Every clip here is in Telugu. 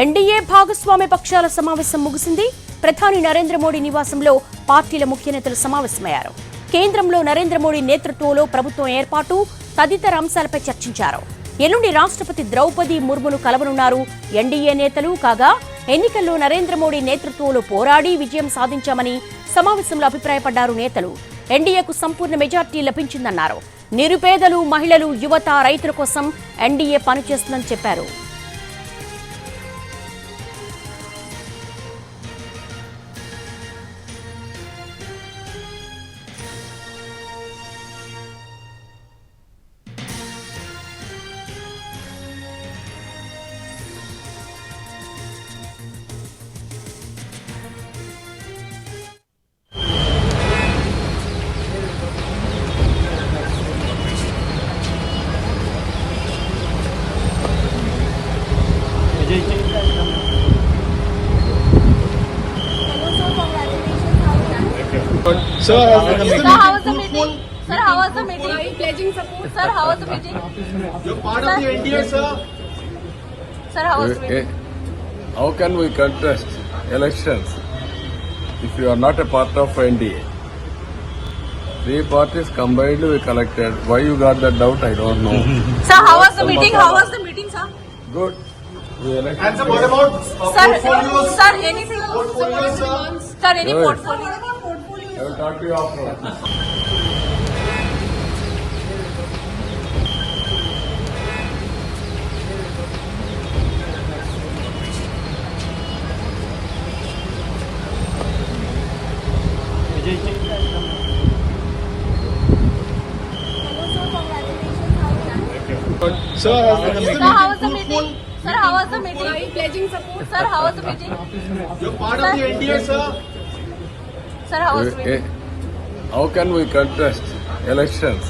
ఎన్డీఏ భాగస్వామ్య పక్షాల సమావేశం ముగిసింది. ప్రధాని నరేంద్ర మోడీ నివాసంలో పార్టీల ముఖ్య నేతలు సమావేశమయ్యారు. కేంద్రంలో నరేంద్ర మోడీ నేతృత్వంలో ప్రభుత్వం ఏర్పాటు తదితర అంశాలపై చర్చించారు. ఎల్లుండి రాష్ట్రపతి ద్రౌపది ముర్మును కలవనున్నారు ఎన్డీఏ నేతలు. కాగా ఎన్నికల్లో నరేంద్ర మోడీ నేతృత్వంలో పోరాడి విజయం సాధించామని సమావేశంలో అభిప్రాయపడ్డారు నేతలు. ఎన్డీఏకు సంపూర్ణ మెజార్టీ లభించిందన్నారు. నిరుపేదలు, మహిళలు, యువత, రైతుల కోసం ఎన్డీఏ పనిచేస్తుందని చెప్పారు. Sir, how was the meeting? Sir, how was the meeting? Are you pledging support? Sir, how was the meeting? you're part of the NDA, sir. Sir, how was the meeting? How can we contest elections if you are not a part of NDA? Three parties combined we collected. Why you got that doubt, I don't know. Sir, how was the meeting? How was the meeting, sir? Good. We elected. And sir, what about Sir, portfolios? sir, anything? Portfolios, sir. Sir, any Good. portfolio? I will talk to you afterwards. Sir, How was the meeting? Sir, how was the meeting? Are you pledging support? Sir, how was the meeting? you're part of the NDA, sir. Sir, how was the meeting? How can we contest elections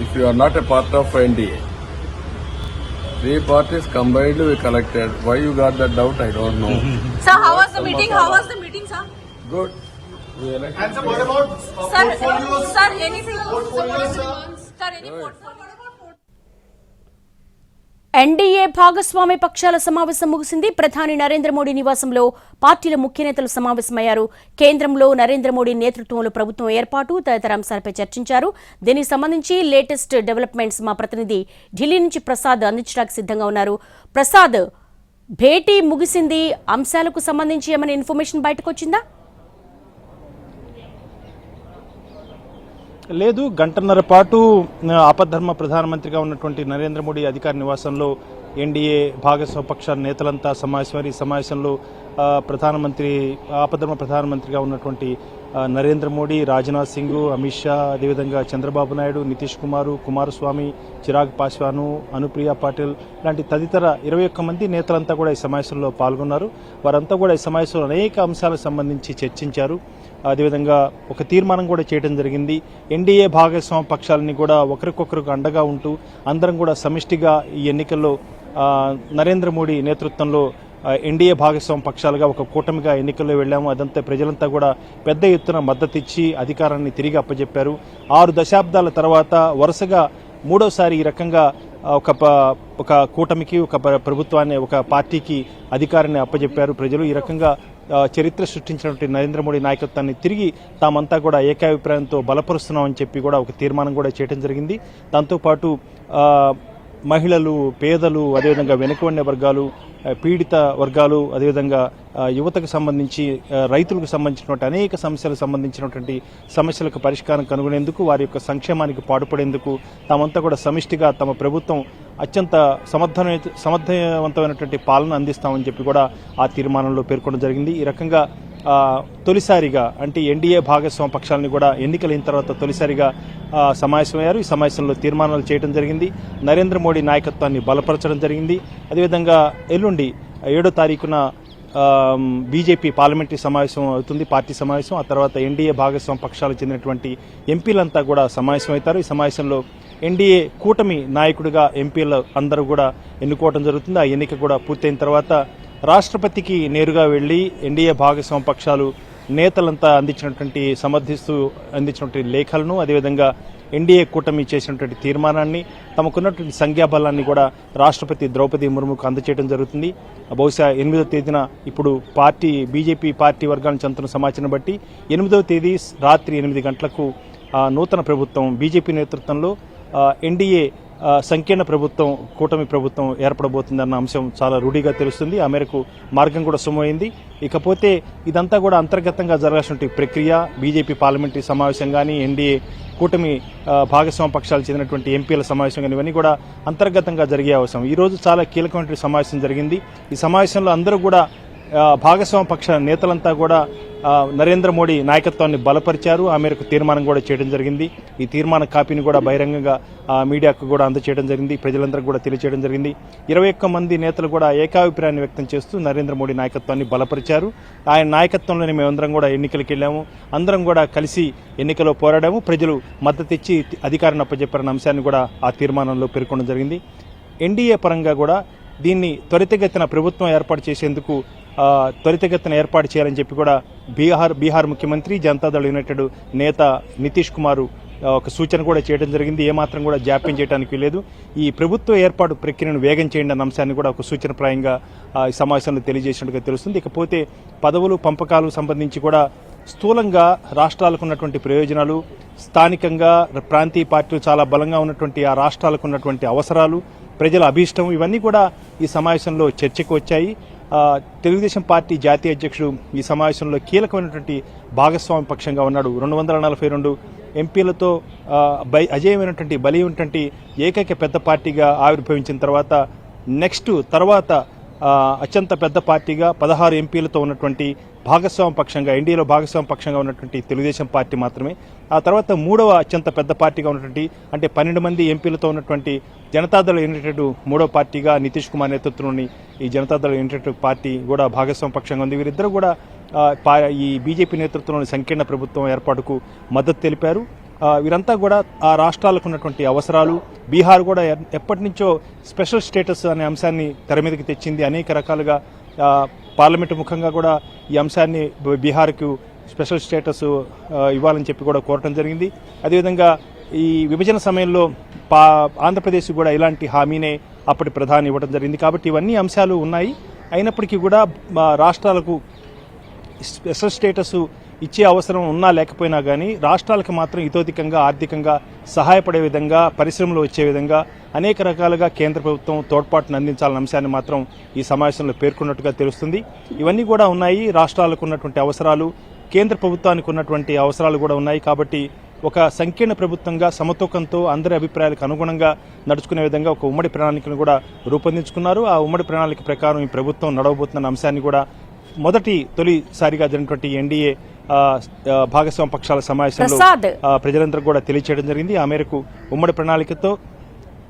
if you are not a part of NDA? Three parties combined we collected. Why you got that doubt, I don't know. Sir, how was the meeting? How was the meeting, sir? Good. We elected. And sir, what about Sir, portfolios? sir, anything? Portfolios, sir. Sir, any portfolio? NDA భాగస్వామ్య పక్షాల సమావేశం ముగిసింది. ప్రధాని నరేంద్ర మోడీ నివాసంలో పార్టీల ముఖ్య నేతలు సమావేశమయ్యారు. కేంద్రంలో నరేంద్ర మోడీ నేతృత్వంలో ప్రభుత్వం ఏర్పాటు తదితర అంశాలపై చర్చించారు. దీనికి సంబంధించి లేటెస్ట్ డెవలప్మెంట్స్ మా ప్రతినిధి ఢిల్లీ నుంచి ప్రసాద్ అందించడానికి సిద్ధంగా ఉన్నారు. ప్రసాద్, భేటీ ముగిసింది. అంశాలకు సంబంధించి ఏమైనా ఇన్ఫర్మేషన్ బయటకు వచ్చిందా? లేదు, గంటన్నర పాటు ఆపద్ధర్మ ప్రధానమంత్రిగా ఉన్నటువంటి నరేంద్ర మోడీ అధికార నివాసంలో ఎన్డీఏ భాగస్వామ్య పక్షాల నేతలంతా సమావేశమై ఈ సమావేశంలో ఆపద్ధర్మ ప్రధానమంత్రిగా ఉన్నటువంటి నరేంద్ర మోడీ, రాజ్నాథ్ సింగ్, అమిత్ షా, అదేవిధంగా చంద్రబాబు నాయుడు, నితీష్ కుమార్, కుమారస్వామి, చిరాగ్ పాస్వాన్, అనుప్రియ పాటిల్ లాంటి తదితర 21 మంది నేతలంతా కూడా ఈ సమావేశంలో పాల్గొన్నారు. వారంతా కూడా ఈ సమావేశంలో అనేక అంశాలకు సంబంధించి చర్చించారు. అదేవిధంగా ఒక తీర్మానం కూడా చేయడం జరిగింది. ఎన్డీఏ భాగస్వామ్య పక్షాలని కూడా ఒకరికొకరికి అండగా ఉంటూ అందరం కూడా సమిష్టిగా ఈ ఎన్నికల్లో నరేంద్ర మోడీ నేతృత్వంలో ఎన్డీఏ భాగస్వామ్య పక్షాలుగా ఒక కూటమిగా ఎన్నికల్లో వెళ్లాము. అదంతా ప్రజలంతా కూడా పెద్ద ఎత్తున మద్దతు ఇచ్చి అధికారాన్ని తిరిగి అప్పజెప్పారు. 6 దశాబ్దాల తర్వాత వరుసగా మూడోసారి ఈ రకంగా ఒక కూటమికి, ఒక ప్రభుత్వాన్ని, ఒక పార్టీకి అధికారాన్ని అప్పజెప్పారు ప్రజలు. ఈ రకంగా చరిత్ర సృష్టించినటువంటి నరేంద్ర మోడీ నాయకత్వాన్ని తిరిగి తామంతా కూడా ఏకాభిప్రాయంతో బలపరుస్తున్నామని చెప్పి కూడా ఒక తీర్మానం కూడా చేయడం జరిగింది. దాంతోపాటు మహిళలు, పేదలు, అదేవిధంగా వెనుకబడిన వర్గాలు, పీడిత వర్గాలు, అదేవిధంగా యువతకు సంబంధించి, రైతులకు సంబంధించినటువంటి అనేక సమస్యలకు సంబంధించినటువంటి సమస్యలకు పరిష్కారం కనుగొనేందుకు, వారి యొక్క సంక్షేమానికి పాటుపడేందుకు తామంతా కూడా సమిష్టిగా తమ ప్రభుత్వం అత్యంత సమర్థవంతమైనటువంటి పాలన అందిస్తామని చెప్పి కూడా ఆ తీర్మానంలో పేర్కొనడం జరిగింది. ఈ రకంగా తొలిసారిగా అంటే ఎన్డీఏ భాగస్వామ్య పక్షాలని కూడా ఎన్నికలైన తర్వాత తొలిసారిగా సమావేశమయ్యారు. ఈ సమావేశంలో తీర్మానాలు చేయడం జరిగింది. నరేంద్ర మోడీ నాయకత్వాన్ని బలపరచడం జరిగింది. అదేవిధంగా ఎల్లుండి 7వ తారీఖున బీజేపీ పార్లమెంటరీ సమావేశం అవుతుంది, పార్టీ సమావేశం. ఆ తర్వాత ఎన్డీఏ భాగస్వామ్య పక్షాలకు చెందినటువంటి ఎంపీలంతా కూడా సమావేశమవుతారు. ఈ సమావేశంలో ఎన్డీఏ కూటమి నాయకుడిగా ఎంపీలు అందరూ కూడా ఎన్నుకోవడం జరుగుతుంది. ఆ ఎన్నిక కూడా పూర్తయిన తర్వాత రాష్ట్రపతికి నేరుగా వెళ్లి ఎన్డీఏ భాగస్వామ్య పక్షాలు నేతలంతా అందించినటువంటి లేఖలను, అదేవిధంగా ఎన్డీఏ కూటమి చేసినటువంటి తీర్మానాన్ని, తమకున్నటువంటి సంఖ్యాబలాన్ని కూడా రాష్ట్రపతి ద్రౌపది ముర్ముకు అందజేయడం జరుగుతుంది. బహుశా 8వ తేదీన ఇప్పుడు బీజేపీ పార్టీ వర్గాలను చెందుతున్న సమాచారం బట్టి 8వ తేదీ రాత్రి 8 గంటలకు నూతన ప్రభుత్వం బీజేపీ నేతృత్వంలో ఎన్డీఏ సంకీర్ణ ప్రభుత్వం, కూటమి ప్రభుత్వం ఏర్పడబోతుందన్న అంశం చాలా రూఢిగా తెలుస్తుంది. ఆ మేరకు మార్గం కూడా సుమోయింది. ఇకపోతే ఇదంతా కూడా అంతర్గతంగా జరగాల్సిన ప్రక్రియ, బీజేపీ పార్లమెంటరీ సమావేశం కానీ, ఎన్డీఏ కూటమి భాగస్వామ్య పక్షాలు చెందినటువంటి ఎంపీల సమావేశం కానీ ఇవన్నీ కూడా అంతర్గతంగా జరిగే అవసరం. ఈ రోజు చాలా కీలకమైన సమావేశం జరిగింది. ఈ సమావేశంలో అందరూ కూడా భాగస్వామ్య పక్ష నేతలంతా కూడా నరేంద్ర మోడీ నాయకత్వాన్ని బలపరిచారు. ఆ మేరకు తీర్మానం కూడా చేయడం జరిగింది. ఈ తీర్మాన కాపీని కూడా బహిరంగంగా మీడియాకు కూడా అందజేయడం జరిగింది, ప్రజలందరికీ కూడా తెలియజేయడం జరిగింది. 21 మంది నేతలు కూడా ఏకాభిప్రాయాన్ని వ్యక్తం చేస్తూ నరేంద్ర మోడీ నాయకత్వాన్ని బలపరిచారు. ఆయన నాయకత్వంలోనే మేమందరం కూడా ఎన్నికలకు వెళ్ళాము, అందరం కూడా కలిసి ఎన్నికల్లో పోరాడాము, ప్రజలు మద్దతు ఇచ్చి అధికారాన్ని అప్పచెప్పారన్న అంశాన్ని కూడా ఆ తీర్మానంలో పేర్కొనడం జరిగింది. ఎన్డీఏ పరంగా కూడా దీన్ని త్వరితగతిన ప్రభుత్వం ఏర్పాటు చేసేందుకు త్వరితగతిన ఏర్పాటు చేయాలని చెప్పి కూడా బీహార్ ముఖ్యమంత్రి, జనతాదళ్ యునైటెడ్ నేత నితీష్ కుమార్ ఒక సూచన కూడా చేయడం జరిగింది. ఏమాత్రం కూడా జాప్యం చేయడానికి లేదు, ఈ ప్రభుత్వ ఏర్పాటు ప్రక్రియను వేగం చేయండి అన్న అంశాన్ని కూడా ఒక సూచనప్రాయంగా ఈ సమావేశంలో తెలియజేసినట్టుగా తెలుస్తుంది. ఇకపోతే పదవులు పంపకాలు సంబంధించి కూడా స్థూలంగా రాష్ట్రాలకు ఉన్నటువంటి ప్రయోజనాలు, స్థానికంగా ప్రాంతీయ పార్టీలు చాలా బలంగా ఉన్నటువంటి ఆ రాష్ట్రాలకు ఉన్నటువంటి అవసరాలు, ప్రజల అభీష్టం ఇవన్నీ కూడా ఈ సమావేశంలో చర్చకు వచ్చాయి. తెలుగుదేశం పార్టీ జాతీయ అధ్యక్షుడు ఈ సమావేశంలో కీలకమైనటువంటి భాగస్వామ్య పక్షంగా ఉన్నాడు. 242 ఎంపీలతో అజేయమైనటువంటి బలీయమైనటువంటి ఏకైక పెద్ద పార్టీగా ఆవిర్భవించిన తర్వాత అత్యంత పెద్ద పార్టీగా 16 ఎంపీలతో ఉన్నటువంటి భాగస్వామ్య పక్షంగా, ఎన్డీఏలో భాగస్వామ్య పక్షంగా ఉన్నటువంటి తెలుగుదేశం పార్టీ మాత్రమే. ఆ తర్వాత 3వ అత్యంత పెద్ద పార్టీగా ఉన్నటువంటి, అంటే 12 మంది ఎంపీలతో ఉన్నటువంటి జనతాదళ్ యునైటెడ్ 3వ పార్టీగా నితీష్ కుమార్ నేతృత్వంలోని ఈ జనతాదళ్ యునైటెడ్ పార్టీ కూడా భాగస్వామ్య పక్షంగా ఉంది. వీరిద్దరూ కూడా ఈ బీజేపీ నేతృత్వంలోని సంకీర్ణ ప్రభుత్వం ఏర్పాటుకు మద్దతు తెలిపారు. వీరంతా కూడా ఆ రాష్ట్రాలకు ఉన్నటువంటి అవసరాలు, బీహార్ కూడా ఎప్పటి నుంచో స్పెషల్ స్టేటస్ అనే అంశాన్ని తెర మీదకి తెచ్చింది. అనేక రకాలుగా పార్లమెంటు ముఖంగా కూడా ఈ అంశాన్ని బీహార్కు స్పెషల్ స్టేటస్ ఇవ్వాలని చెప్పి కూడా కోరటం జరిగింది. అదేవిధంగా ఈ విభజన సమయంలో ఆంధ్రప్రదేశ్ కూడా ఇలాంటి హామీనే అప్పటి ప్రధాని ఇవ్వడం జరిగింది. కాబట్టి ఇవన్నీ అంశాలు ఉన్నాయి. అయినప్పటికీ కూడా రాష్ట్రాలకు స్పెషల్ స్టేటస్ ఇచ్చే అవసరం ఉన్నా లేకపోయినా కానీ రాష్ట్రాలకు మాత్రం ఇతోధికంగా ఆర్థికంగా సహాయపడే విధంగా, పరిశ్రమలు వచ్చే విధంగా అనేక రకాలుగా కేంద్ర ప్రభుత్వం తోడ్పాటును అందించాలన్న అంశాన్ని మాత్రం ఈ సమావేశంలో పేర్కొన్నట్టుగా తెలుస్తుంది. ఇవన్నీ కూడా ఉన్నాయి. రాష్ట్రాలకు ఉన్నటువంటి అవసరాలు, కేంద్ర ప్రభుత్వానికి ఉన్నటువంటి అవసరాలు కూడా ఉన్నాయి. కాబట్టి ఒక సంకీర్ణ ప్రభుత్వంగా సమతూకంతో అందరి అభిప్రాయాలకు అనుగుణంగా నడుచుకునే విధంగా ఒక ఉమ్మడి ప్రణాళికను కూడా రూపొందించుకున్నారు. ఆ ఉమ్మడి ప్రణాళిక ప్రకారం ఈ ప్రభుత్వం నడవబోతున్న అంశాన్ని కూడా తొలిసారిగా జరిగినటువంటి ఎన్డీఏ భాగస్వామ్య పక్షాల సమావేశంలో ప్రజలందరూ కూడా తెలియచేయడం జరిగింది. ఆ మేరకు ఉమ్మడి ప్రణాళికతో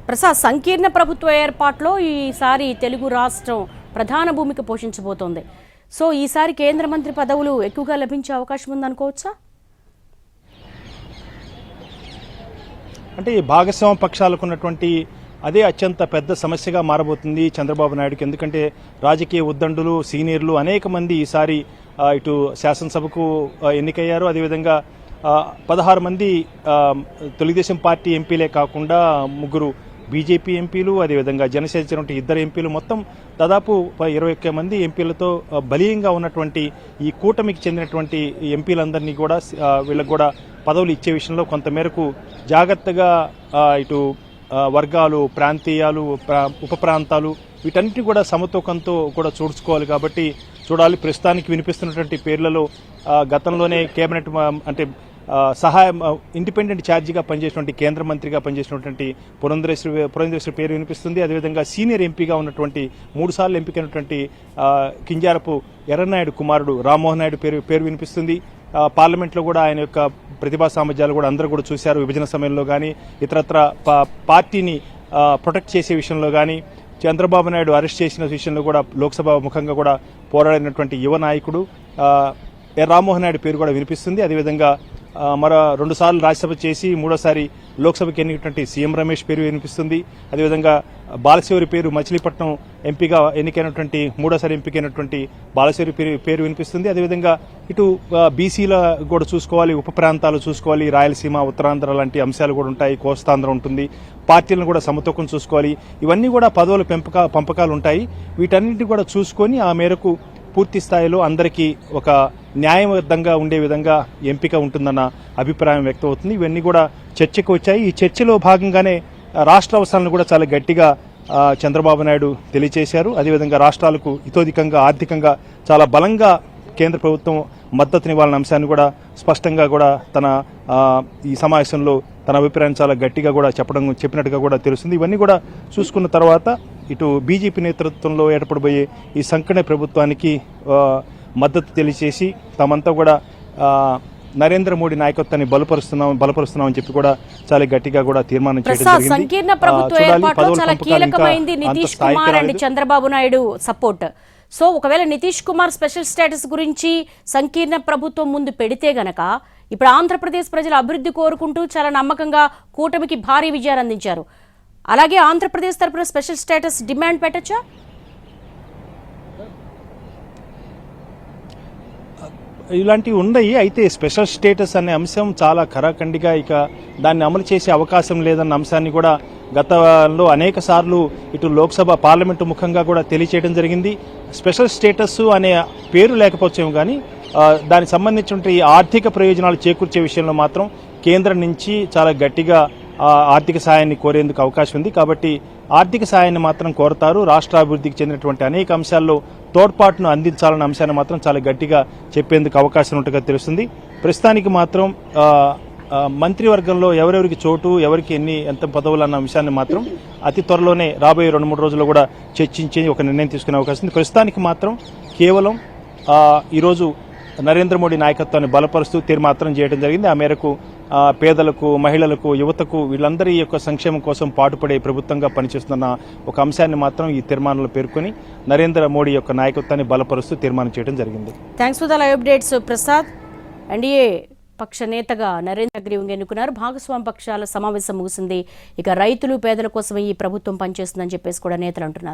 ప్రసాద్, సంకీర్ణ ప్రభుత్వ ఏర్పాటులో ఈసారి తెలుగు రాష్ట్రం ప్రధాన భూమిక పోషించబోతోంది. సో ఈసారి కేంద్ర మంత్రి పదవులు ఎక్కువగా లభించే అవకాశం ఉందనుకోవచ్చా? అంటే ఈ భాగస్వామ్య పక్షాలకు ఉన్నటువంటి అదే అత్యంత పెద్ద సమస్యగా మారబోతుంది చంద్రబాబు నాయుడుకి. ఎందుకంటే రాజకీయ ఉద్దండులు, సీనియర్లు అనేక మంది ఈసారి ఇటు శాసనసభకు ఎన్నికయ్యారు. అదేవిధంగా 16 మంది తెలుగుదేశం పార్టీ ఎంపీలే కాకుండా 3 బీజేపీ ఎంపీలు, అదేవిధంగా జనసేన 2 ఎంపీలు, మొత్తం దాదాపు 21 మంది ఎంపీలతో బలీయంగా ఉన్నటువంటి ఈ కూటమికి చెందినటువంటి ఎంపీలందరినీ కూడా వీళ్ళకు కూడా పదవులు ఇచ్చే విషయంలో కొంతమేరకు జాగ్రత్తగా ఇటు వర్గాలు, ప్రాంతీయాలు, ఉప ప్రాంతాలు వీటన్నిటి కూడా సమతూకంతో కూడా చూసుకోవాలి. కాబట్టి చూడాలి. ప్రస్తుతానికి వినిపిస్తున్నటువంటి పేర్లలో గతంలోనే కేబినెట్ అంటే సహాయం ఇండిపెండెంట్ ఛార్జిగా పనిచేసినటువంటి కేంద్ర మంత్రిగా పనిచేసినటువంటి పురంధరేశ్వరి పేరు వినిపిస్తుంది. అదేవిధంగా సీనియర్ ఎంపీగా ఉన్నటువంటి 3 సార్లు ఎంపికైనటువంటి కింజారపు ఎర్రనాయుడు కుమారుడు రామ్మోహన్ నాయుడు పేరు వినిపిస్తుంది. పార్లమెంట్లో కూడా ఆయన యొక్క ప్రతిభా సామర్థ్యాలు కూడా అందరూ కూడా చూశారు. విభజన సమయంలో కానీ ఇతరత్ర పార్టీని ప్రొటెక్ట్ చేసే విషయంలో కానీ, చంద్రబాబు నాయుడు అరెస్ట్ చేసిన విషయంలో కూడా లోక్సభ ముఖంగా కూడా పోరాడినటువంటి యువ నాయకుడు రామ్మోహన్ నాయుడు పేరు కూడా వినిపిస్తుంది. అదేవిధంగా మరో 2 సార్లు రాజ్యసభ చేసి 3వ సారి లోక్సభకి ఎన్నికటువంటి సీఎం రమేష్ పేరు వినిపిస్తుంది. అదేవిధంగా బాలశౌరి పేరు మచిలీపట్నం ఎంపీగా ఎన్నికైనటువంటి మూడోసారి ఎంపికైనటువంటి బాలశౌరి పేరు వినిపిస్తుంది. అదేవిధంగా ఇటు బీసీల కూడా చూసుకోవాలి, ఉప ప్రాంతాలు చూసుకోవాలి, రాయలసీమ, ఉత్తరాంధ్ర లాంటి అంశాలు కూడా ఉంటాయి, కోస్తాంధ్ర ఉంటుంది, పార్టీలను కూడా సమతూకం చూసుకోవాలి. ఇవన్నీ కూడా పదవుల పంపకాలు ఉంటాయి. వీటన్నింటినీ కూడా చూసుకొని ఆ మేరకు పూర్తి స్థాయిలో అందరికీ ఒక న్యాయబద్ధంగా ఉండే విధంగా ఎంపిక ఉంటుందన్న అభిప్రాయం వ్యక్తమవుతుంది. ఇవన్నీ కూడా చర్చకు వచ్చాయి. ఈ చర్చలో భాగంగానే రాష్ట్ర అవసరాలను కూడా చాలా గట్టిగా చంద్రబాబు నాయుడు తెలియజేశారు. అదేవిధంగా రాష్ట్రాలకు ఇతోధికంగా ఆర్థికంగా చాలా బలంగా కేంద్ర ప్రభుత్వం మద్దతునివ్వాలన్న అంశాన్ని కూడా స్పష్టంగా కూడా తన ఈ సమావేశంలో తన అభిప్రాయం చాలా గట్టిగా కూడా చెప్పినట్టుగా కూడా తెలుస్తుంది. ఇవన్నీ కూడా చూసుకున్న తర్వాత ఇటు బీజేపీ నేతృత్వంలో ఏర్పడబోయే ఈ సంకీర్ణ ప్రభుత్వానికి మద్దతు తెలియజేసి తామంతా కూడా నరేంద్ర మోడీ నాయకత్వాన్ని బలపరుస్తున్నామని చెప్పి కూడా చాలా గట్టిగా కూడా తీర్మానం చేయడం జరిగింది. సంకీర్ణ ప్రభుత్వ ఏర్పాటులో చాలా కీలకమైంది Nitish Kumar and Chandrababu Naidu support. So ఒకవేళ నితీష్ కుమార్ స్పెషల్ స్టేటస్ గురించి సంకీర్ణ ప్రభుత్వం ముందు పెడితే గనక ఇప్పుడు ఆంధ్రప్రదేశ్ ప్రజల అభివృద్ధి కోరుకుంటూ చాలా నమ్మకంగా కూటమికి భారీ విజయాన్ని అందించారు. అలాగే ఆంధ్రప్రదేశ్ తరపున స్పెషల్ స్టేటస్ డిమాండ్ పెట్టచ్చా? ఇలాంటివి ఉన్నాయి. అయితే స్పెషల్ స్టేటస్ అనే అంశం చాలా ఖరాఖండిగా ఇక దాన్ని అమలు చేసే అవకాశం లేదన్న అంశాన్ని కూడా గతంలో అనేక సార్లు ఇటు లోక్సభ పార్లమెంటు ముఖంగా కూడా తెలియచేయడం జరిగింది. స్పెషల్ స్టేటస్ అనే పేరు లేకపోవచ్చేమో కానీ దానికి సంబంధించిన ఆర్థిక ప్రయోజనాలు చేకూర్చే విషయంలో మాత్రం కేంద్రం నుంచి చాలా గట్టిగా ఆర్థిక సాయాన్ని కోరేందుకు అవకాశం ఉంది. కాబట్టి ఆర్థిక సాయాన్ని మాత్రం కోరతారు. రాష్ట్ర అభివృద్ధికి చెందినటువంటి అనేక అంశాల్లో తోడ్పాటును అందించాలన్న అంశాన్ని మాత్రం చాలా గట్టిగా చెప్పేందుకు అవకాశం ఉన్నట్టుగా తెలుస్తుంది. ప్రస్తుతానికి మాత్రం మంత్రివర్గంలో ఎవరెవరికి చోటు, ఎవరికి ఎంత పదవులు అన్న అంశాన్ని మాత్రం అతి త్వరలోనే రాబోయే 2-3 రోజుల్లో కూడా చర్చించి ఒక నిర్ణయం తీసుకునే అవకాశం ఉంది. ప్రస్తుతానికి మాత్రం కేవలం ఈరోజు నరేంద్ర మోడీ నాయకత్వాన్ని బలపరుస్తూ తీర్మానం చేయడం జరిగింది. ఆ మేరకు పేదలకు, మహిళలకు, యువతకు వీళ్ళందరి యొక్క సంక్షేమం కోసం పాటుపడే ప్రభుత్వంగా పనిచేస్తున్న ఒక అంశాన్ని మాత్రం ఈ తీర్మానంలో పేర్కొని నరేంద్ర మోడీ యొక్క నాయకత్వాన్ని బలపరుస్తూ తీర్మానం చేయడం జరిగింది. Thanks for the live updates Prasad. NDA పక్ష నేతగా నరేంద్ర గ్రీవింగ్ ఎన్నుకున్నారు. భాగస్వామి పక్షాల సమావేశం ముగిసింది. ఇక రైతులు, పేదల కోసం ఈ ప్రభుత్వం పనిచేస్తుందని చెప్పేసి కూడా నేతలు అంటున్నారు.